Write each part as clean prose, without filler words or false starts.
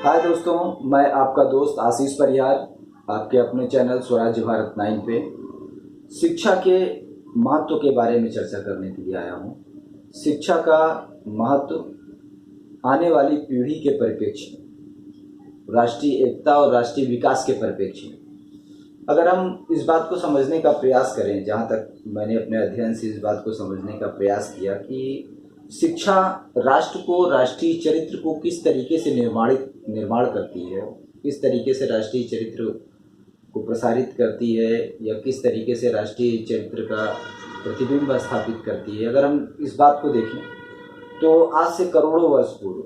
हाय दोस्तों, मैं आपका दोस्त आशीष परिहार आपके अपने चैनल स्वराज्य भारत 9 पे शिक्षा के महत्व के बारे में चर्चा करने के लिए आया हूँ। शिक्षा का महत्व आने वाली पीढ़ी के परिप्रेक्ष्य में, राष्ट्रीय एकता और राष्ट्रीय विकास के परिप्रेक्ष्य में अगर हम इस बात को समझने का प्रयास करें, जहाँ तक मैंने अपने अध्ययन से इस बात को समझने का प्रयास किया कि शिक्षा राष्ट्र को, राष्ट्रीय चरित्र को किस तरीके से निर्माण करती है, किस तरीके से राष्ट्रीय चरित्र को प्रसारित करती है या किस तरीके से राष्ट्रीय चरित्र का प्रतिबिंब स्थापित करती है। अगर हम इस बात को देखें तो आज से करोड़ों वर्ष पूर्व,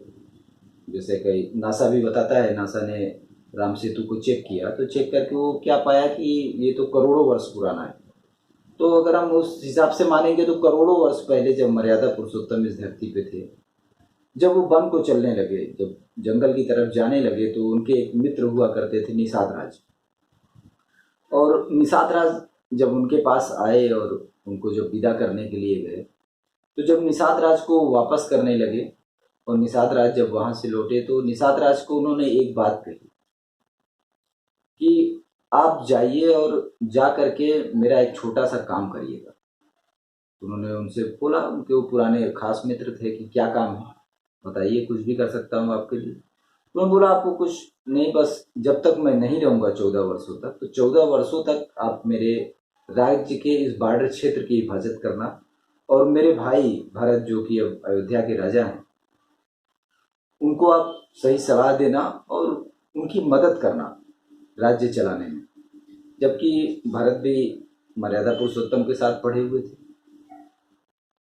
जैसे कई नासा भी बताता है, नासा ने राम सेतु को चेक किया तो चेक करके वो क्या पाया कि ये तो करोड़ों वर्ष पुराना है। तो अगर हम उस हिसाब से मानेंगे तो करोड़ों वर्ष पहले जब मर्यादा पुरुषोत्तम इस धरती पे थे, जब वो वन को चलने लगे, जब जंगल की तरफ जाने लगे, तो उनके एक मित्र हुआ करते थे निषाद राज। और निषाद राज जब उनके पास आए और उनको जब विदा करने के लिए गए, तो जब निषाद राज को वापस करने लगे और निषाद राज जब वहाँ से लौटे तो निषाद राज को उन्होंने एक बात कही कि आप जाइए और जा करके मेरा एक छोटा सा काम करिएगा। उन्होंने उनसे बोला, उनके वो पुराने खास मित्र थे, कि क्या काम है बताइए, कुछ भी कर सकता हूँ आपके लिए। उन्होंने बोला, आपको कुछ नहीं, बस जब तक मैं नहीं रहूँगा 14 वर्षों तक, तो 14 वर्षों तक आप मेरे राज्य के इस बॉर्डर क्षेत्र की हिफाजत करना और मेरे भाई भरत जो कि अब अयोध्या के राजा हैं उनको आप सही सलाह देना और उनकी मदद करना राज्य चलाने में। जबकि भरत भी मर्यादा पुरुषोत्तम के साथ पढ़े हुए थे,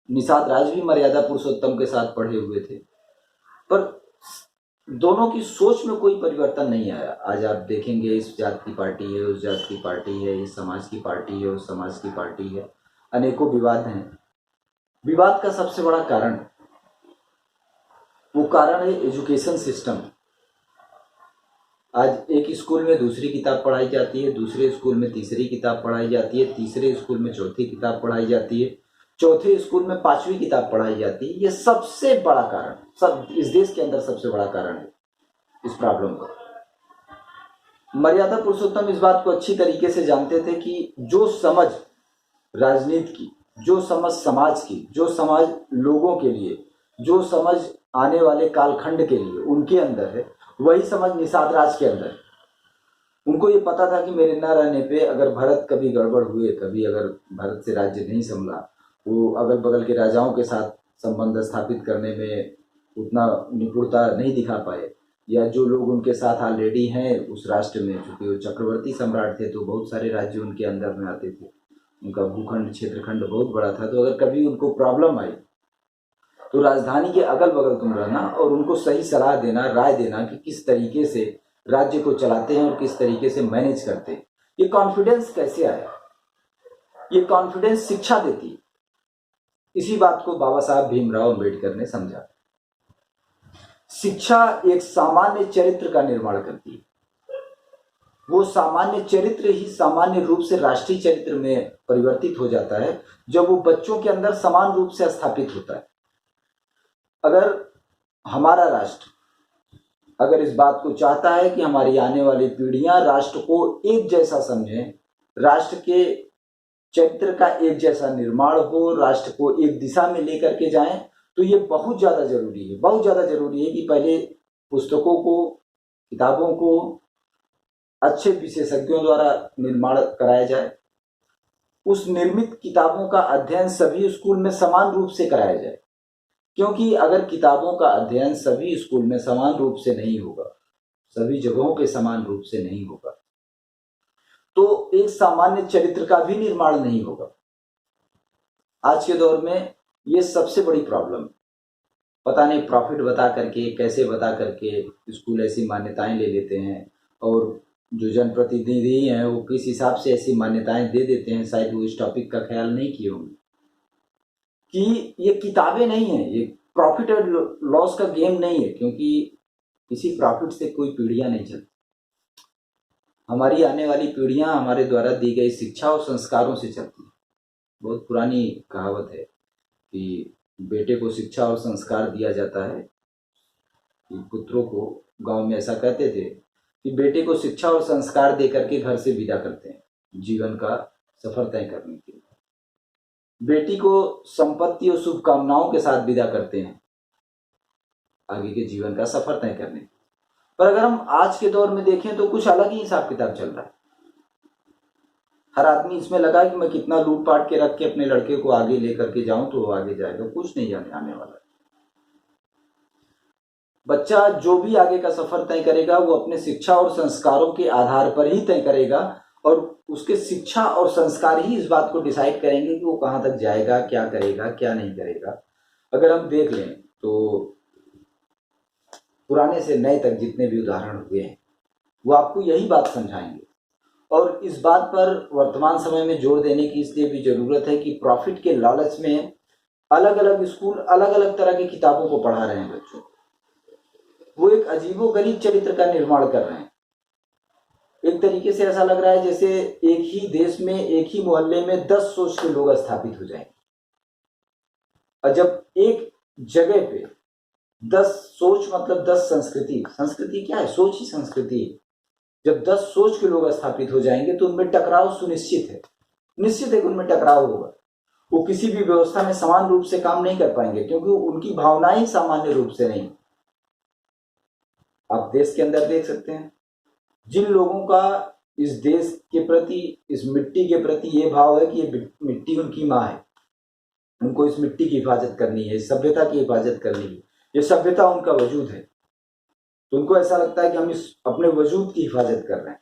निषाद राज भी मर्यादा पुरुषोत्तम के साथ पढ़े हुए थे, पर दोनों की सोच में कोई परिवर्तन नहीं आया। आज आप देखेंगे इस जात की पार्टी है, उस जात की पार्टी है, इस समाज की पार्टी है, उस समाज की पार्टी है, अनेकों विवाद हैं। विवाद का सबसे बड़ा कारण, वो कारण है एजुकेशन सिस्टम। आज एक स्कूल में दूसरी किताब पढ़ाई जाती है, दूसरे स्कूल में तीसरी किताब पढ़ाई जाती है, तीसरे स्कूल में चौथी किताब पढ़ाई जाती है, चौथे स्कूल में पांचवी किताब पढ़ाई जाती है। ये सबसे बड़ा कारण, सब इस देश के अंदर सबसे बड़ा कारण है इस प्रॉब्लम का। मर्यादा पुरुषोत्तम इस बात को अच्छी तरीके से जानते थे कि जो समझ राजनीति की, जो समझ समाज की, जो समझ लोगों के लिए, जो समझ आने वाले कालखंड के लिए उनके अंदर है, वही समझ निषाद राज के अंदर है। उनको ये पता था कि मेरे न रहने पे अगर भरत कभी गड़बड़ हुए, कभी अगर भरत से राज्य नहीं संभला, वो अगल बगल के राजाओं के साथ संबंध स्थापित करने में उतना निपुणता नहीं दिखा पाए, या जो लोग उनके साथ ऑलरेडी हैं उस राष्ट्र में, चूंकि वो चक्रवर्ती सम्राट थे तो बहुत सारे राज्य उनके अंदर में आते थे, उनका भूखंड क्षेत्रखंड बहुत बड़ा था। तो अगर कभी उनको प्रॉब्लम आई तो राजधानी के अगल बगल तुम रहना और उनको सही सलाह देना, राय देना कि किस तरीके से राज्य को चलाते हैं और किस तरीके से मैनेज करते हैं। ये कॉन्फिडेंस कैसे आया? ये कॉन्फिडेंस शिक्षा देती है। इसी बात को बाबा साहब भीमराव अम्बेडकर ने समझा। शिक्षा एक सामान्य चरित्र का निर्माण करती है। वो सामान्य चरित्र ही सामान्य रूप से राष्ट्रीय चरित्र में परिवर्तित हो जाता है जब वो बच्चों के अंदर समान रूप से स्थापित होता है। अगर हमारा राष्ट्र अगर इस बात को चाहता है कि हमारी आने वाली पीढ़ियां राष्ट्र को एक जैसा समझें, राष्ट्र के चरित्र का एक जैसा निर्माण हो, राष्ट्र को एक दिशा में लेकर के जाएं, तो ये बहुत ज़्यादा जरूरी है, बहुत ज़्यादा जरूरी है कि पहले पुस्तकों को, किताबों को अच्छे विशेषज्ञों द्वारा निर्माण कराया जाए। उस निर्मित किताबों का अध्ययन सभी स्कूल में समान रूप से कराया जाए, क्योंकि अगर किताबों का अध्ययन सभी स्कूल में समान रूप से नहीं होगा, सभी जगहों पे समान रूप से नहीं होगा, तो एक सामान्य चरित्र का भी निर्माण नहीं होगा। आज के दौर में ये सबसे बड़ी प्रॉब्लम, पता नहीं प्रॉफिट बता करके, कैसे बता करके स्कूल ऐसी मान्यताएं ले लेते हैं, और जो जनप्रतिनिधि हैं वो किस हिसाब से ऐसी मान्यताएं दे देते हैं, शायद वो इस टॉपिक का ख्याल नहीं किए होंगे कि ये किताबें नहीं है, ये प्रॉफिट और लॉस का गेम नहीं है, क्योंकि किसी प्रॉफिट से कोई पीढ़ियां नहीं चलती। हमारी आने वाली पीढ़ियां हमारे द्वारा दी गई शिक्षा और संस्कारों से चलती है। बहुत पुरानी कहावत है कि बेटे को शिक्षा और संस्कार दिया जाता है, कि पुत्रों को गांव में ऐसा कहते थे कि बेटे को शिक्षा और संस्कार दे करके घर से विदा करते हैं जीवन का सफर तय करने के लिए, बेटी को संपत्ति और शुभकामनाओं के साथ विदा करते हैं आगे के जीवन का सफर तय करने के लिए। पर अगर हम आज के दौर में देखें तो कुछ अलग ही हिसाब किताब चल रहा है। हर आदमी इसमें लगा कि मैं कितना लूट पाट के रख के अपने लड़के को आगे लेकर के जाऊं तो वो आगे जाएगा, कुछ नहीं जाने आने वाला है। बच्चा जो भी आगे का सफर तय करेगा वो अपने शिक्षा और संस्कारों के आधार पर ही तय करेगा, और उसके शिक्षा और संस्कार ही इस बात को डिसाइड करेंगे कि वो कहाँ तक जाएगा, क्या करेगा, क्या नहीं करेगा। अगर हम देख लें तो पुराने से नए तक जितने भी उदाहरण हुए हैं वो आपको यही बात समझाएंगे। और इस बात पर वर्तमान समय में जोर देने की इसलिए भी जरूरत है कि प्रॉफिट के लालच में अलग अलग स्कूल अलग अलग तरह की किताबों को पढ़ा रहे हैं बच्चों को। वो एक अजीबोगरीब चरित्र का निर्माण कर रहे हैं। एक तरीके से ऐसा लग रहा है जैसे एक ही देश में एक ही मोहल्ले में 10 सोच के लोग स्थापित हो जाएंगे, और जब एक जगह पे 10 सोच मतलब 10 संस्कृति, संस्कृति क्या है, सोच ही संस्कृति है। जब 10 सोच के लोग स्थापित हो जाएंगे तो उनमें टकराव सुनिश्चित है, निश्चित है कि उनमें टकराव होगा। वो किसी भी व्यवस्था में समान रूप से काम नहीं कर पाएंगे क्योंकि उनकी भावनाएं सामान्य रूप से नहीं। आप देश के अंदर देख सकते हैं जिन लोगों का इस देश के प्रति, इस मिट्टी के प्रति ये भाव है कि ये मिट्टी उनकी माँ है, उनको इस मिट्टी की हिफाजत करनी है, इस सभ्यता की हिफाजत करनी है, ये सभ्यता उनका वजूद है, तो उनको ऐसा लगता है कि हम इस अपने वजूद की हिफाजत कर रहे हैं।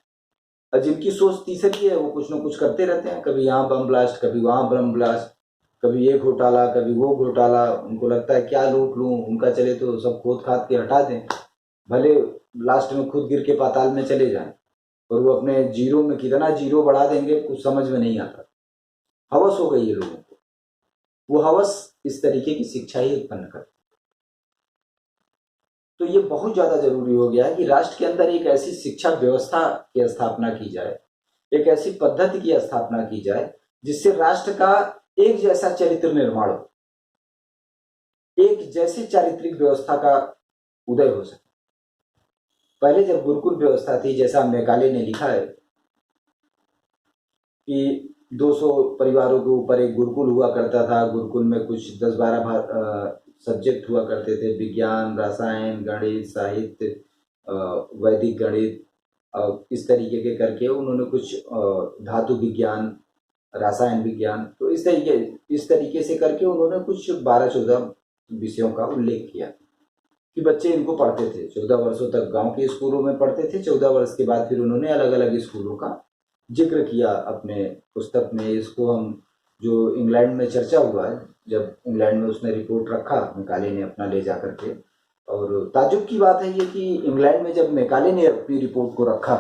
और जिनकी सोच तीसरी है वो कुछ ना कुछ करते रहते हैं, कभी यहाँ बम ब्लास्ट, कभी वहाँ बम ब्लास्ट, कभी ये घोटाला, कभी वो घोटाला। उनको लगता है क्या लूट लूँ, उनका चले तो सब खोद खाद के हटा दें, भले लास्ट में खुद गिर के पाताल में चले जाएं, और वो अपने जीरो में कितना जीरो बढ़ा देंगे कुछ समझ में नहीं आता। हवस हो गई है लोगों को, वो हवस इस तरीके की शिक्षा ही उत्पन्न करती। तो ये बहुत ज्यादा जरूरी हो गया है कि राष्ट्र के अंदर एक ऐसी शिक्षा व्यवस्था की स्थापना की जाए, एक ऐसी पद्धति की स्थापना की जाए जिससे राष्ट्र का एक जैसा चरित्र निर्माण हो, एक जैसी चारित्रिक व्यवस्था का उदय हो सके। पहले जब गुरुकुल व्यवस्था थी, जैसा मैकाले ने लिखा है कि 200 परिवारों के ऊपर एक गुरुकुल हुआ करता था, गुरुकुल में कुछ 10-12 सब्जेक्ट हुआ करते थे, विज्ञान, रसायन, गणित, साहित्य, वैदिक गणित, इस तरीके के करके उन्होंने कुछ धातु विज्ञान, रसायन विज्ञान, तो इस तरीके से करके उन्होंने कुछ 12-14 विषयों का उल्लेख किया कि बच्चे इनको पढ़ते थे। 14 वर्षों तक गांव के स्कूलों में पढ़ते थे, 14 वर्ष के बाद फिर उन्होंने अलग अलग स्कूलों का जिक्र किया अपने पुस्तक में। इसको हम जो इंग्लैंड में चर्चा हुआ है, जब इंग्लैंड में उसने रिपोर्ट रखा मैकाले ने अपना ले जा करके, और ताज्जुब की बात है ये कि इंग्लैंड में जब मैकाले ने अपनी रिपोर्ट को रखा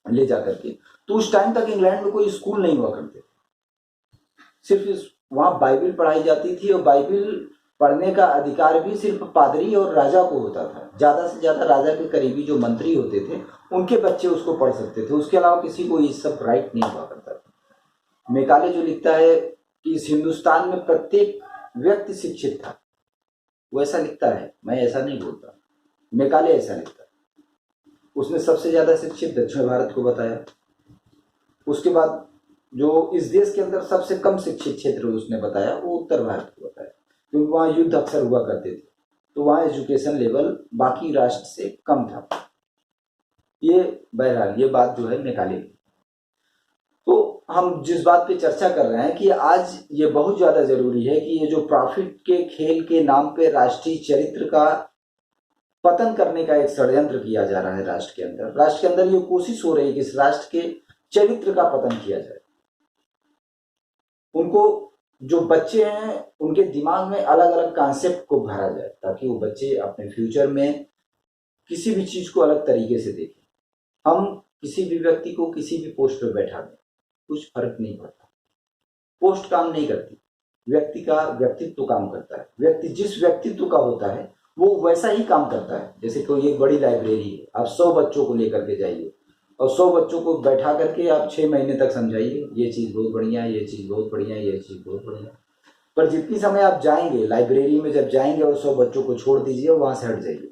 ले जा करके, तो उस टाइम तक इंग्लैंड में कोई स्कूल नहीं हुआ करते, सिर्फ वहाँ बाइबिल पढ़ाई जाती थी, और बाइबिल पढ़ने का अधिकार भी सिर्फ पादरी और राजा को होता था। ज्यादा से ज्यादा राजा के करीबी जो मंत्री होते थे उनके बच्चे उसको पढ़ सकते थे, उसके अलावा किसी को ये सब राइट नहीं हुआ करता था। मैकाले जो लिखता है कि इस हिंदुस्तान में प्रत्येक व्यक्ति शिक्षित था, वो ऐसा लिखता है, मैं ऐसा नहीं बोलता, मैकाले ऐसा लिखता है। उसने सबसे ज्यादा शिक्षित दक्षिण भारत को बताया, उसके बाद जो इस देश के अंदर सबसे कम शिक्षित क्षेत्र उसने बताया वो उत्तर भारत को बताया, क्योंकि वहाँ युद्ध अक्सर हुआ करते थे, तो वहाँ एजुकेशन लेवल बाकी राष्ट्र से कम था। ये बहरहाल ये बात जो है मैकाले की। तो हम जिस बात पे चर्चा कर रहे हैं कि आज ये बहुत ज्यादा जरूरी है कि ये जो प्रॉफिट के खेल के नाम पे राष्ट्रीय चरित्र का पतन करने का एक षड्यंत्र किया जा रहा है राष्ट्र के अंदर ये कोशिश हो रही है कि इस राष्ट्र के चरित्र का पतन किया जाए। उनको जो बच्चे हैं उनके दिमाग में अलग अलग कॉन्सेप्ट को भरा जाए ताकि वो बच्चे अपने फ्यूचर में किसी भी चीज को अलग तरीके से देखें। हम किसी भी व्यक्ति को किसी भी पोस्ट पर बैठा दें, कुछ फर्क नहीं पड़ता, पोस्ट काम नहीं करती, व्यक्ति का व्यक्तित्व काम करता है। व्यक्ति जिस व्यक्तित्व का होता है वो वैसा ही काम करता है। जैसे कोई एक बड़ी लाइब्रेरी है, आप 100 बच्चों को लेकर के जाइए और 100 बच्चों को बैठा करके आप 6 महीने तक समझाइए ये चीज़ बहुत बढ़िया है, ये चीज़ बहुत बढ़िया है, ये चीज़ बहुत बढ़िया है। पर जितनी समय आप जाएंगे लाइब्रेरी में, जब जाएंगे और 100 बच्चों को छोड़ दीजिए, वहाँ से हट जाइए,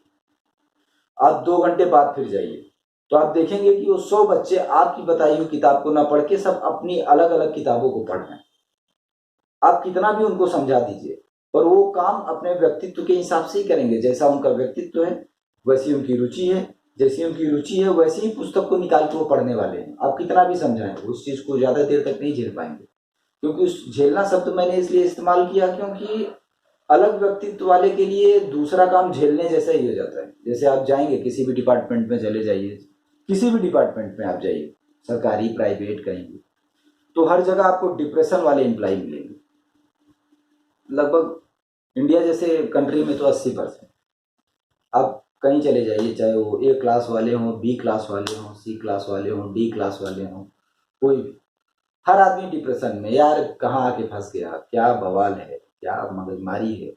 आप 2 घंटे बाद फिर जाइए तो आप देखेंगे कि वो 100 बच्चे आपकी बताई हुई किताब को ना पढ़ के सब अपनी अलग अलग किताबों को पढ़ रहे हैं। आप कितना भी उनको समझा दीजिए पर वो काम अपने व्यक्तित्व के हिसाब से ही करेंगे। जैसा उनका व्यक्तित्व है वैसी उनकी रुचि है, जैसी उनकी रुचि है वैसे ही पुस्तक को निकाल के वो पढ़ने वाले हैं। आप कितना भी समझाएं उस चीज को ज्यादा देर तक नहीं झेल पाएंगे। क्योंकि उस झेलना शब्द मैंने इसलिए इस्तेमाल किया क्योंकि अलग व्यक्तित्व वाले के लिए दूसरा काम झेलने जैसा ही हो जाता है। जैसे आप जाएंगे किसी भी डिपार्टमेंट में चले जाइए, किसी भी डिपार्टमेंट में आप जाइए, सरकारी प्राइवेट कहीं भी, तो हर जगह आपको डिप्रेशन वाले एम्प्लॉय मिलेंगे। लगभग इंडिया जैसे कंट्री में तो 80%। आप कहीं चले जाइए, चाहे वो ए क्लास वाले हों, बी क्लास वाले हों, सी क्लास वाले हों, डी क्लास वाले हों, कोई भी, हर आदमी डिप्रेशन में। यार कहाँ आके फंस गया, क्या बवाल है, क्या मगजमारी है,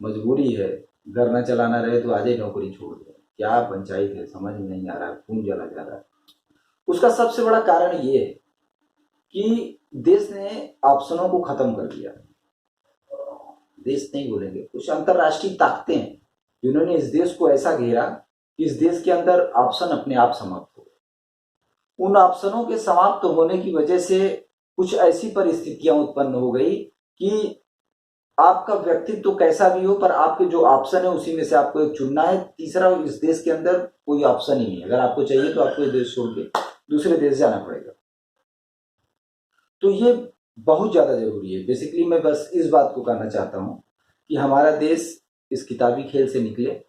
मजबूरी है, घर न चलाना रहे तो आधे नौकरी छोड़ दे, क्या पंचायत है, समझ में नहीं आ रहा, खून जला जा रहा है। उसका सबसे बड़ा कारण ये है कि देश ने ऑप्शनों को खत्म कर दिया। देश नहीं बोलेंगे, कुछ अंतरराष्ट्रीय ताकतें हैं जिन्होंने इस देश को ऐसा घेरा कि इस देश के अंदर ऑप्शन अपने आप समाप्त हो। उन ऑप्शनों के समाप्त होने की वजह से कुछ ऐसी परिस्थितियां उत्पन्न हो गई कि आपका व्यक्तित्व कैसा भी हो पर आपके जो ऑप्शन है उसी में से आपको एक चुनना है। तीसरा, इस देश के अंदर कोई ऑप्शन ही नहीं है। अगर आपको चाहिए तो आपको ये देश छोड़ के दूसरे देश जाना पड़ेगा। तो ये बहुत ज्यादा जरूरी है। बेसिकली मैं बस इस बात को कहना चाहता हूँ कि हमारा देश इस किताबी खेल से निकले,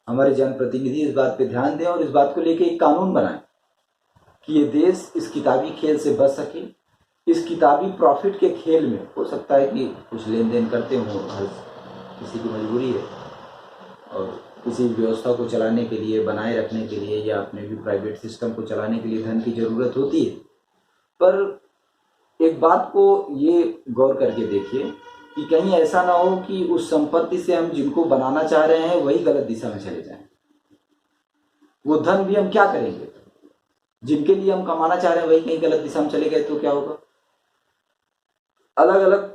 हमारे जनप्रतिनिधि इस बात पे ध्यान दें और इस बात को लेके एक कानून बनाएं कि ये देश इस किताबी खेल से बच सके। इस किताबी प्रॉफिट के खेल में हो सकता है कि कुछ लेन देन करते हों, हर किसी की मजबूरी है और किसी व्यवस्था को चलाने के लिए, बनाए रखने के लिए या अपने भी प्राइवेट सिस्टम को चलाने के लिए धन की ज़रूरत होती है। पर एक बात को ये गौर करके देखिए कि कहीं ऐसा ना हो कि उस संपत्ति से हम जिनको बनाना चाह रहे हैं वही गलत दिशा में चले जाएं। वो धन भी हम क्या करेंगे, जिनके लिए हम कमाना चाह रहे हैं वही कहीं गलत दिशा में चले गए तो क्या होगा। अलग अलग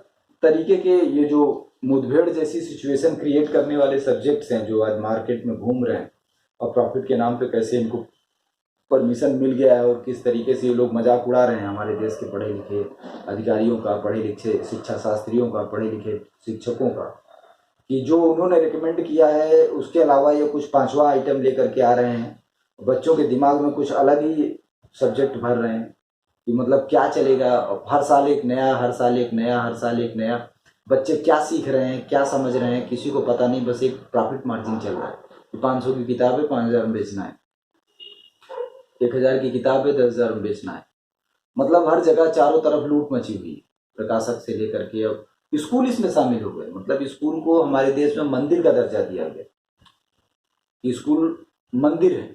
तरीके के ये जो मुठभेड़ जैसी सिचुएशन क्रिएट करने वाले सब्जेक्ट्स हैं जो आज मार्केट में घूम रहे हैं और प्रॉफिट के नाम पे कैसे इनको परमिशन मिल गया है और किस तरीके से ये लोग मजाक उड़ा रहे हैं हमारे देश के पढ़े लिखे अधिकारियों का, पढ़े लिखे शिक्षा शास्त्रियों का, पढ़े लिखे शिक्षकों का, कि जो उन्होंने रिकमेंड किया है उसके अलावा ये कुछ पांचवा आइटम लेकर के आ रहे हैं। बच्चों के दिमाग में कुछ अलग ही सब्जेक्ट भर रहे हैं कि मतलब क्या चलेगा। हर साल एक नया, हर साल एक नया, हर साल एक नया। बच्चे क्या सीख रहे हैं, क्या समझ रहे हैं, किसी को पता नहीं। बस एक प्रॉफिट मार्जिन चल रहा है कि 500 की किताब है 5000 में बेचना है, 1000 की किताब है 10,000 में बेचना है। मतलब हर जगह चारों तरफ लूट मची हुई है, प्रकाशक से लेकर के अब स्कूल इसमें शामिल हो गए। मतलब स्कूल को हमारे देश में मंदिर का दर्जा दिया गया। स्कूल मंदिर है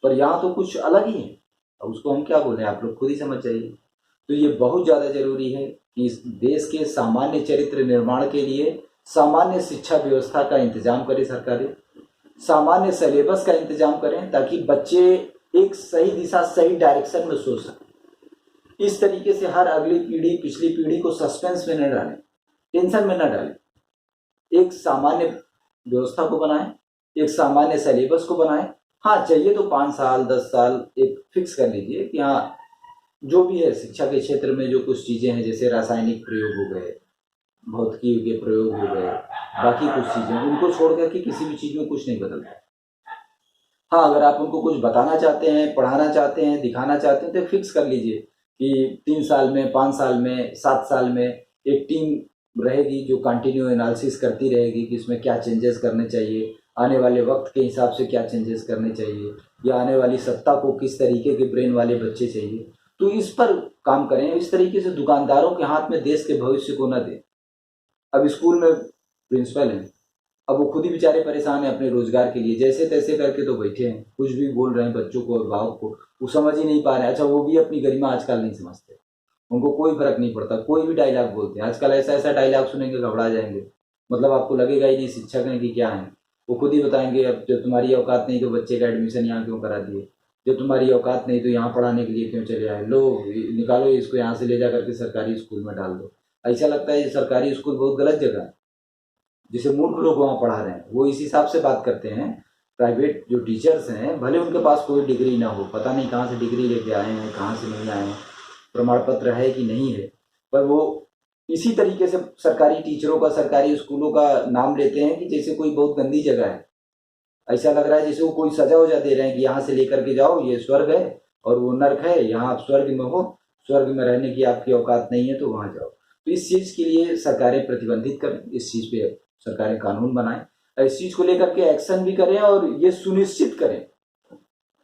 पर यहाँ तो कुछ अलग ही है। अब उसको हम क्या बोले, आप लोग खुद ही समझ जाइए। तो ये बहुत ज़्यादा जरूरी है कि इस देश के सामान्य चरित्र निर्माण के लिए सामान्य शिक्षा व्यवस्था का इंतजाम करे सरकारें, सामान्य सिलेबस का इंतजाम करें ताकि बच्चे एक सही दिशा, सही डायरेक्शन में सोच सकें। इस तरीके से हर अगली पीढ़ी पिछली पीढ़ी को सस्पेंस में न डालें, टेंशन में न डालें। एक सामान्य व्यवस्था को बनाएं, एक सामान्य सिलेबस को बनाएं। हाँ, चाहिए तो 5 साल 10 साल एक फिक्स कर लीजिए कि हाँ जो भी है शिक्षा के क्षेत्र में जो कुछ चीज़ें हैं जैसे रासायनिक प्रयोग हो गए, भौतिकी के प्रयोग हो गए, बाकी कुछ चीज़ें उनको छोड़ करके किसी भी चीज़ में कुछ नहीं बदलता। हाँ, अगर आप उनको कुछ बताना चाहते हैं, पढ़ाना चाहते हैं, दिखाना चाहते हैं तो फिक्स कर लीजिए कि 3 साल में, 5 साल में, 7 साल में एक टीम रहेगी जो कंटिन्यू एनालिसिस करती रहेगी कि इसमें क्या चेंजेस करने चाहिए, आने वाले वक्त के हिसाब से क्या चेंजेस करने चाहिए, या आने वाली सत्ता को किस तरीके के ब्रेन वाले बच्चे चाहिए। तो इस पर काम करें। इस तरीके से दुकानदारों के हाथ में देश के भविष्य को न दें। अब स्कूल में प्रिंसिपल हैं, अब वो खुद ही बेचारे परेशान हैं अपने रोजगार के लिए, जैसे तैसे करके तो बैठे हैं, कुछ भी बोल रहे हैं बच्चों को, अभिभावक को, वो समझ ही नहीं पा रहे हैं। अच्छा, वो भी अपनी गरिमा आजकल नहीं समझते, उनको कोई फर्क नहीं पड़ता, कोई भी डायलॉग बोलते हैं आजकल, ऐसा ऐसा डायलॉग सुनेंगे घबरा जाएंगे। मतलब आपको लगेगा ही नहीं शिक्षक हैं कि क्या है। वो खुद ही बताएंगे, अब जब तुम्हारी औकात नहीं तो बच्चे का एडमिशन यहाँ क्यों करा दिए, जब तुम्हारी औकात नहीं तो यहाँ पढ़ाने के लिए क्यों चले आए, लो निकालो इसको यहाँ से, ले जा करके सरकारी स्कूल में डाल दो। ऐसा लगता है सरकारी स्कूल बहुत गलत जगह है, जिसे मूर्ख लोग वहाँ पढ़ा रहे हैं। वो इस हिसाब से बात करते हैं प्राइवेट जो टीचर्स हैं, भले उनके पास कोई डिग्री ना हो, पता नहीं कहाँ से डिग्री लेके आए हैं, कहाँ से नहीं आए हैं, प्रमाण पत्र है कि नहीं है, पर वो इसी तरीके से सरकारी टीचरों का, सरकारी स्कूलों का नाम लेते हैं कि जैसे कोई बहुत गंदी जगह है। ऐसा लग रहा है जैसे वो कोई सजा वजा दे रहे हैं कि यहाँ से लेकर के जाओ, ये स्वर्ग है और वो नर्क है, यहाँ आप स्वर्ग में हो, स्वर्ग में रहने की आपकी औकात नहीं है तो वहाँ जाओ। तो इस चीज़ के लिए सरकारें प्रतिबंधित करें, इस चीज़ पे सरकारें कानून बनाएं, इस चीज़ को लेकर के एक्शन भी करें और ये सुनिश्चित करें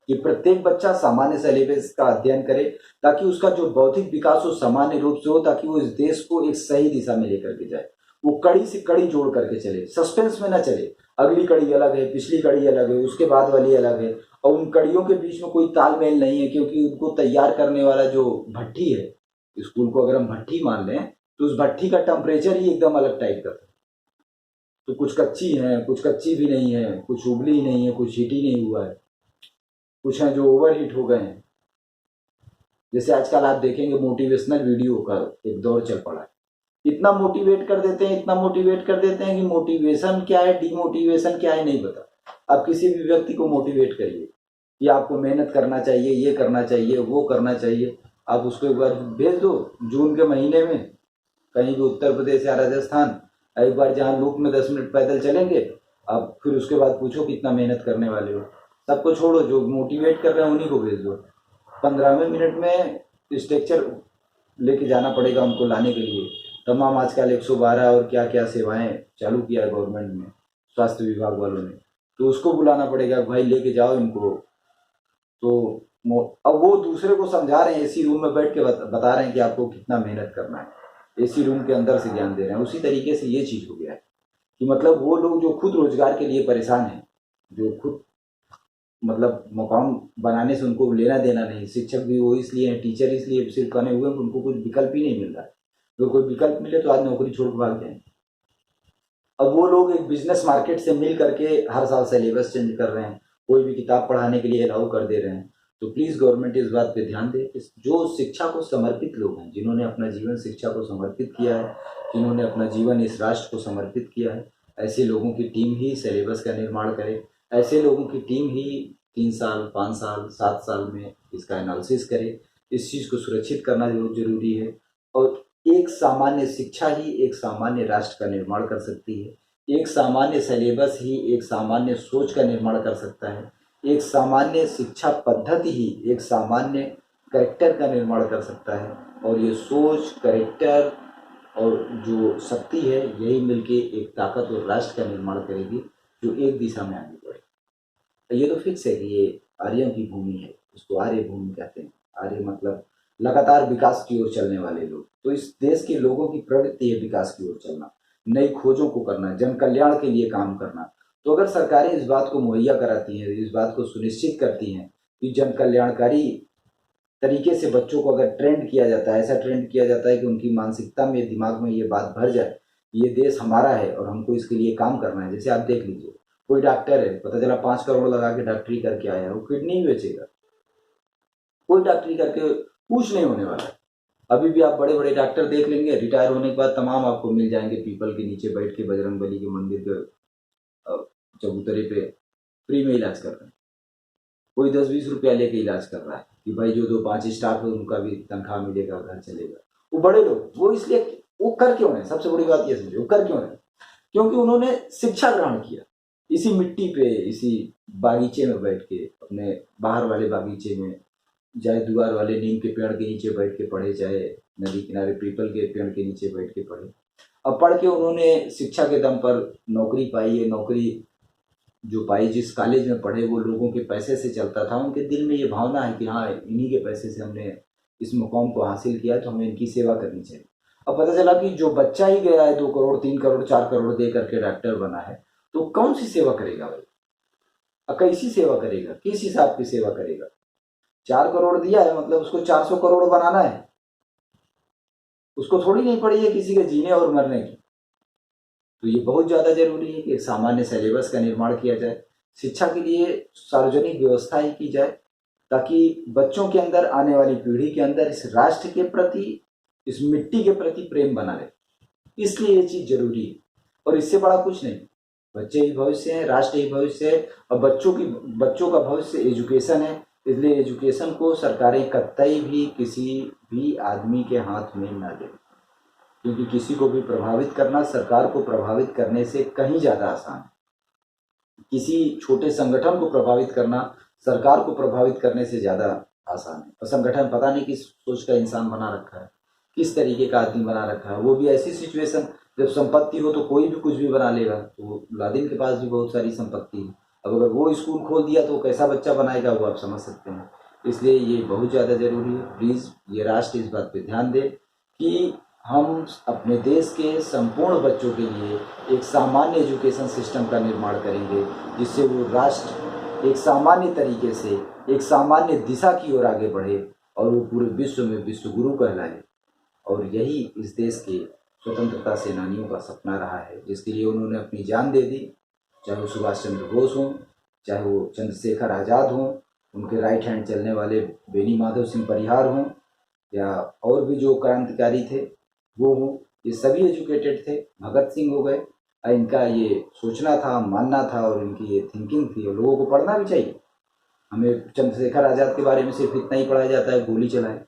कि प्रत्येक बच्चा सामान्य सिलेबस का अध्ययन करे, ताकि उसका जो बौद्धिक विकास हो सामान्य रूप से हो, ताकि वो इस देश को एक सही दिशा में लेकर के जाए। वो कड़ी से कड़ी जोड़ करके चले, सस्पेंस में ना चले, अगली कड़ी अलग है, पिछली कड़ी अलग है, उसके बाद वाली अलग है, और उन कड़ियों के बीच में कोई तालमेल नहीं है, क्योंकि उनको तैयार करने वाला जो भट्ठी है, स्कूल को अगर हम भट्ठी मान लें तो उस भट्ठी का टेम्परेचर ही एकदम अलग टाइप का था। तो कुछ कच्ची है, कुछ कच्ची भी नहीं है, कुछ उबली ही नहीं है, कुछ हीट ही नहीं हुआ है, कुछ हैं जो ओवर हीट हो गए हैं। जैसे आजकल आप देखेंगे मोटिवेशनल वीडियो का एक दौर चल पड़ा है, इतना मोटिवेट कर देते हैं, इतना मोटिवेट कर देते हैं कि मोटिवेशन क्या है, डिमोटिवेशन क्या है नहीं पता। आप किसी भी व्यक्ति को मोटिवेट करिए कि आपको मेहनत करना चाहिए, ये करना चाहिए, वो करना चाहिए, आप उसको एक बार भेज दो जून के महीने में कहीं भी उत्तर प्रदेश या राजस्थान, एक बार जहाँ लूप में 10 मिनट पैदल चलेंगे, आप फिर उसके बाद पूछो कितना मेहनत करने वाले हो। सबको छोड़ो, जो मोटिवेट कर रहे हैं उन्हीं को भेज दो। 15वें मिनट में स्ट्रक्चर लेके जाना पड़ेगा उनको लाने के लिए। तमाम आजकल 112 और क्या क्या सेवाएं चालू किया है गवर्नमेंट ने, स्वास्थ्य विभाग वालों ने, तो उसको बुलाना पड़ेगा, भाई लेके जाओ इनको। तो अब वो दूसरे को समझा रहे हैं, एसी रूम में बैठ के बता रहे हैं कि आपको कितना मेहनत करना है, एसी रूम के अंदर से ज्ञान दे रहे हैं। उसी तरीके से ये चीज़ हो गया है कि मतलब वो लोग जो खुद रोजगार के लिए परेशान हैं, जो खुद मतलब मुकाम बनाने से उनको लेना देना नहीं, शिक्षक भी वो इसलिए हैं, टीचर इसलिए सिर्फ बने हुए हैं, उनको कुछ विकल्प ही नहीं मिल रहा है। तो कोई विकल्प मिले तो आज नौकरी छोड़ के भाग जाएंगे। अब वो लोग एक बिजनेस मार्केट से मिल करके हर साल सिलेबस चेंज कर रहे हैं, कोई भी किताब पढ़ाने के लिए अलाउ कर दे रहे हैं। तो प्लीज़ गवर्नमेंट इस बात पे ध्यान दे, जो शिक्षा को समर्पित लोग हैं, जिन्होंने अपना जीवन शिक्षा को समर्पित किया है, जिन्होंने अपना जीवन इस राष्ट्र को समर्पित किया है, ऐसे लोगों की टीम ही सिलेबस का निर्माण करे, ऐसे लोगों की टीम ही 3 साल 5 साल 7 साल में इसका एनालिसिस करे। इस चीज़ को सुरक्षित करना जरूरी है। और एक सामान्य शिक्षा ही एक सामान्य राष्ट्र का निर्माण कर सकती है, एक सामान्य सिलेबस ही एक सामान्य सोच का निर्माण कर सकता है, एक सामान्य शिक्षा पद्धति ही एक सामान्य करेक्टर का निर्माण कर सकता है। और ये सोच, करेक्टर और जो शक्ति है, यही मिलके एक ताकतवर राष्ट्र का निर्माण करेगी जो एक दिशा में आगे बढ़े। ये तो फिक्स है कि ये आर्यों की भूमि है, इसको आर्य भूमि कहते हैं। आर्य मतलब लगातार विकास की ओर चलने वाले लोग। तो इस देश के लोगों की प्रवृत्ति है विकास की ओर चलना, नई खोजों को करना, जन कल्याण के लिए काम करना। तो अगर सरकारें इस बात को मुहैया कराती हैं, इस बात को सुनिश्चित करती हैं कि जन कल्याणकारी तरीके से बच्चों को अगर ट्रेंड किया जाता है, ऐसा ट्रेंड किया जाता है कि उनकी मानसिकता में, दिमाग में ये बात भर जाए ये देश हमारा है और हमको इसके लिए काम करना है। जैसे आप देख लीजिए, कोई डॉक्टर है, पता चला 5 करोड़ लगा के डॉक्टरी करके आया, वो किडनी ही बेचेगा, कोई डॉक्टरी करके कुछ नहीं होने वाला है। अभी भी आप बड़े बड़े डॉक्टर देख लेंगे, रिटायर होने के बाद तमाम आपको मिल जाएंगे पीपल के नीचे बैठ के बजरंगबली के मंदिर के चबूतरे पे फ्री में इलाज कर रहे हैं। कोई 10-20 रुपया लेके इलाज कर रहा है कि भाई जो 2-5 स्टाफ है उनका भी तनख्वाह मिलेगा, घर चलेगा। वो बड़े लोग, वो इसलिए वो कर क्यों रहे, सबसे बड़ी बात ये समझो, वो कर क्यों रहे, क्योंकि उन्होंने शिक्षा ग्रहण किया इसी मिट्टी पे, इसी बागीचे में बैठ के, अपने बाहर वाले बागीचे में, चाहे द्वार वाले नीम के पेड़ के नीचे बैठ के पढ़े, चाहे नदी किनारे पीपल के पेड़ के नीचे बैठ के पढ़े। अब पढ़ के उन्होंने शिक्षा के दम पर नौकरी पाई है। नौकरी जो पाई, जिस कॉलेज में पढ़े, वो लोगों के पैसे से चलता था। उनके दिल में ये भावना है कि हाँ, इन्हीं के पैसे से हमने इस मुकाम को हासिल किया, तो हमें इनकी सेवा करनी चाहिए। अब पता चला कि जो बच्चा ही गया है 2 करोड़ 3 करोड़ 4 करोड़ दे करके डॉक्टर बना है, तो कौन सी सेवा करेगा भाई, कैसी सेवा करेगा, किस हिसाब की सेवा करेगा। 4 करोड़ दिया है मतलब उसको 400 करोड़ बनाना है, उसको थोड़ी नहीं पड़ी है किसी के जीने और मरने की। तो ये बहुत ज़्यादा जरूरी है कि सामान्य सिलेबस का निर्माण किया जाए, शिक्षा के लिए सार्वजनिक व्यवस्था ही की जाए, ताकि बच्चों के अंदर, आने वाली पीढ़ी के अंदर इस राष्ट्र के प्रति, इस मिट्टी के प्रति प्रेम बना रहे। इसलिए ये चीज़ जरूरी है और इससे बड़ा कुछ नहीं। बच्चे ही भविष्य हैं, राष्ट्र ही भविष्य है, और बच्चों का भविष्य एजुकेशन है। इसलिए एजुकेशन को सरकारें कतई भी किसी भी आदमी के हाथ में न दें, क्योंकि किसी को भी प्रभावित करना सरकार को प्रभावित करने से कहीं ज़्यादा आसान है। किसी छोटे संगठन को प्रभावित करना सरकार को प्रभावित करने से ज़्यादा आसान है। और संगठन पता नहीं किस सोच का इंसान बना रखा है, किस तरीके का आदमी बना रखा है। वो भी ऐसी सिचुएशन, जब संपत्ति हो तो कोई भी कुछ भी बना लेगा। तो लादेन के पास भी बहुत सारी संपत्ति है, अब अगर वो स्कूल खोल दिया तो कैसा बच्चा बनाएगा वो आप समझ सकते हैं। इसलिए ये बहुत ज़्यादा ज़रूरी है। प्लीज़ ये राष्ट्र इस बात पर ध्यान दे कि हम अपने देश के संपूर्ण बच्चों के लिए एक सामान्य एजुकेशन सिस्टम का निर्माण करेंगे, जिससे वो राष्ट्र एक सामान्य तरीके से एक सामान्य दिशा की ओर आगे बढ़े और वो पूरे विश्व में विश्व गुरु कहलाए। और यही इस देश के स्वतंत्रता सेनानियों का सपना रहा है, जिसके लिए उन्होंने अपनी जान दे दी। चाहे वो सुभाष चंद्र बोस हों, चाहे वो चंद्रशेखर आज़ाद हों, उनके राइट हैंड चलने वाले बेनी माधव सिंह परिहार हों, या और भी जो क्रांतिकारी थे वो हों, ये सभी एजुकेटेड थे। भगत सिंह हो गए, इनका ये सोचना था, मानना था, और इनकी ये थिंकिंग थी, और लोगों को पढ़ना भी चाहिए। हमें चंद्रशेखर आज़ाद के बारे में सिर्फ इतना ही पढ़ाया जाता है, गोली चलाए,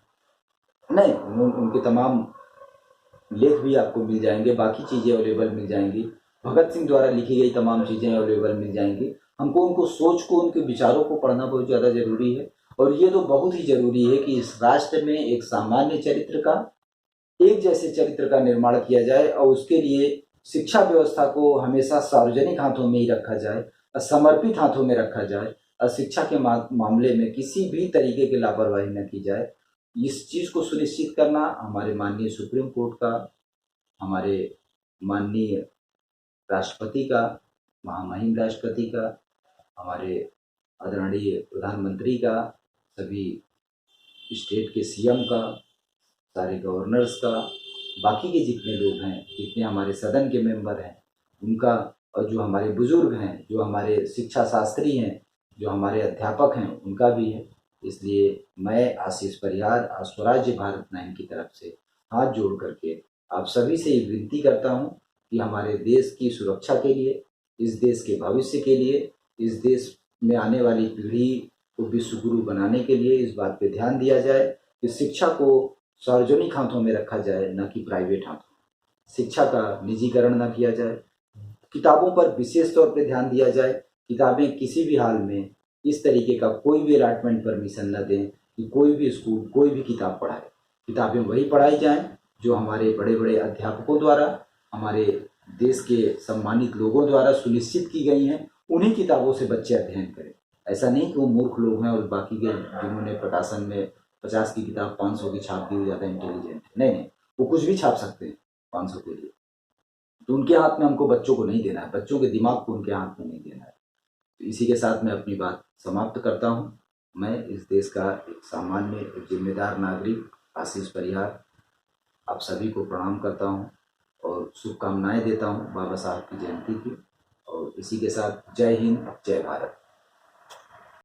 नहीं, उनके तमाम लेख भी आपको मिल जाएंगे, बाकी चीज़ें अवेलेबल मिल जाएंगी, भगत सिंह द्वारा लिखी गई तमाम चीज़ें अवेलेबल मिल जाएंगी। हमको उनको सोच को, उनके विचारों को पढ़ना बहुत ज़्यादा ज़रूरी है। और ये तो बहुत ही ज़रूरी है कि इस राष्ट्र में एक सामान्य चरित्र का, एक जैसे चरित्र का निर्माण किया जाए, और उसके लिए शिक्षा व्यवस्था को हमेशा सार्वजनिक हाथों में ही रखा जाए, समर्पित हाथों में रखा जाए, और शिक्षा के मामले में किसी भी तरीके की लापरवाही न की जाए। इस चीज़ को सुनिश्चित करना हमारे माननीय सुप्रीम कोर्ट का, हमारे माननीय राष्ट्रपति का, महामहिम राष्ट्रपति का, हमारे आदरणीय प्रधानमंत्री का, सभी स्टेट के सीएम का, सारे गवर्नर्स का, बाकी के जितने लोग हैं, जितने हमारे सदन के मेंबर हैं उनका, और जो हमारे बुजुर्ग हैं, जो हमारे शिक्षा शास्त्री हैं, जो हमारे अध्यापक हैं, उनका भी है। इसलिए मैं आशीष परिहार आज स्वराज्य भारत 9 की तरफ से हाथ जोड़ करके आप सभी से ये विनती करता हूँ कि हमारे देश की सुरक्षा के लिए, इस देश के भविष्य के लिए, इस देश में आने वाली पीढ़ी को विश्व गुरु बनाने के लिए इस बात पे ध्यान दिया जाए कि शिक्षा को सार्वजनिक हाथों में रखा जाए, न कि प्राइवेट हाथों। शिक्षा का निजीकरण न किया जाए, किताबों पर विशेष तौर पर ध्यान दिया जाए। किताबें किसी भी हाल में इस तरीके का कोई भी अलॉटमेंट परमिशन न दें कि कोई भी स्कूल कोई भी किताब पढ़ाए। किताबें वही पढ़ाई जाएं जो हमारे बड़े बड़े अध्यापकों द्वारा, हमारे देश के सम्मानित लोगों द्वारा सुनिश्चित की गई हैं। उन्हीं किताबों से बच्चे अध्ययन करें। ऐसा नहीं कि वो मूर्ख लोग हैं और बाकी के जिन्होंने प्रकाशन में 50 की किताब 500 की छाप दी, ज़्यादा इंटेलिजेंट है। नहीं, वो कुछ भी छाप सकते हैं 500 के लिए। तो उनके हाथ में हमको बच्चों को नहीं देना है, बच्चों के दिमाग को उनके हाथ में नहीं देना है। तो इसी के साथ मैं अपनी बात समाप्त करता हूँ। मैं इस देश का एक सामान्य, एक जिम्मेदार नागरिक आशीष परिहार आप सभी को प्रणाम करता हूँ और शुभकामनाएं देता हूँ बाबा साहब की जयंती की। और इसी के साथ जय हिंद, जय भारत।